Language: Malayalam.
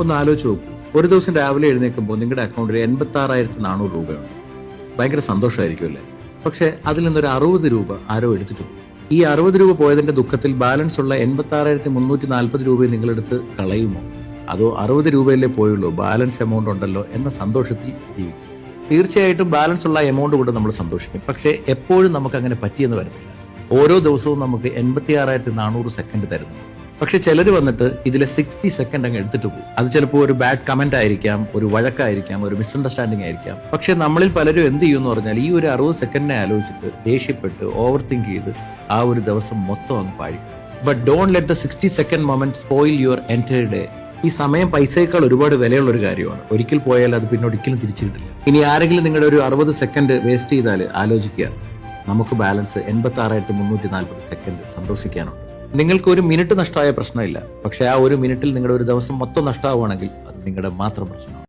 ഒന്ന് ആലോചിച്ച് നോക്കൂ. ഒരു ദിവസം രാവിലെ എഴുന്നേൽക്കുമ്പോൾ നിങ്ങളുടെ അക്കൗണ്ടിൽ 86,400 രൂപയുണ്ട്. ഭയങ്കര സന്തോഷമായിരിക്കും അല്ലേ? പക്ഷെ അതിൽ നിന്നൊരു 60 രൂപ ആരോ എടുത്തിട്ട് പോകും. ഈ 60 രൂപ പോയതിന്റെ ദുഃഖത്തിൽ ബാലൻസ് ഉള്ള 86,340 രൂപയെ നിങ്ങളെടുത്ത് കളയുമോ? അതോ 60 രൂപയിലേ പോയുള്ളൂ, ബാലൻസ് എമൗണ്ട് ഉണ്ടല്ലോ എന്ന സന്തോഷത്തിൽ ജീവിക്കും? തീർച്ചയായിട്ടും ബാലൻസ് ഉള്ള എമൗണ്ട് കൊണ്ട് നമ്മൾ സന്തോഷിക്കും. പക്ഷേ എപ്പോഴും നമുക്ക് അങ്ങനെ പറ്റിയെന്ന് വരത്തില്ല. ഓരോ ദിവസവും നമുക്ക് 86,400 സെക്കൻഡ് തരുന്നു. പക്ഷെ ചിലർ വന്നിട്ട് ഇതിലെ 60 സെക്കൻഡ് അങ്ങ് എടുത്തിട്ട് പോകും. അത് ചിലപ്പോൾ ഒരു ബാഡ് കമന്റ് ആയിരിക്കാം, ഒരു വഴക്കായിരിക്കാം, ഒരു മിസ്അണ്ടർസ്റ്റാൻഡിംഗ് ആയിരിക്കാം. പക്ഷെ നമ്മളിൽ പലരും എന്ത് ചെയ്യുമെന്ന് പറഞ്ഞാൽ ഈ ഒരു 60 സെക്കൻഡിനെ ആലോചിച്ചിട്ട് ദേഷ്യപ്പെട്ട് ഓവർ തിങ്ക് ചെയ്ത് ആ ഒരു ദിവസം മൊത്തം അങ്ങ് പാഴിക്കും. But don't let the 60 second moment spoil your entire day. ഈ സമയം പൈസയേക്കാൾ ഒരുപാട് വിലയുള്ള ഒരു കാര്യമാണ്. ഒരിക്കൽ പോയാൽ അത് പിന്നെ ഒരിക്കലും തിരിച്ചു കിട്ടില്ല. ഇനി ആരെങ്കിലും നിങ്ങളുടെ ഒരു 60 സെക്കൻഡ് വേസ്റ്റ് ചെയ്താൽ ആലോചിക്കുക, നമുക്ക് ബാലൻസ് 86,340 സെക്കൻഡ് സന്തോഷിക്കാനുണ്ട്. നിങ്ങൾക്ക് ഒരു മിനിറ്റ് നഷ്ടമായ പ്രശ്നമില്ല. പക്ഷെ ആ ഒരു മിനിറ്റിൽ നിങ്ങളുടെ ഒരു ദിവസം മൊത്തം നഷ്ടമാവുകയാണെങ്കിൽ അത് നിങ്ങളുടെ മാത്രം പ്രശ്നമാണ്.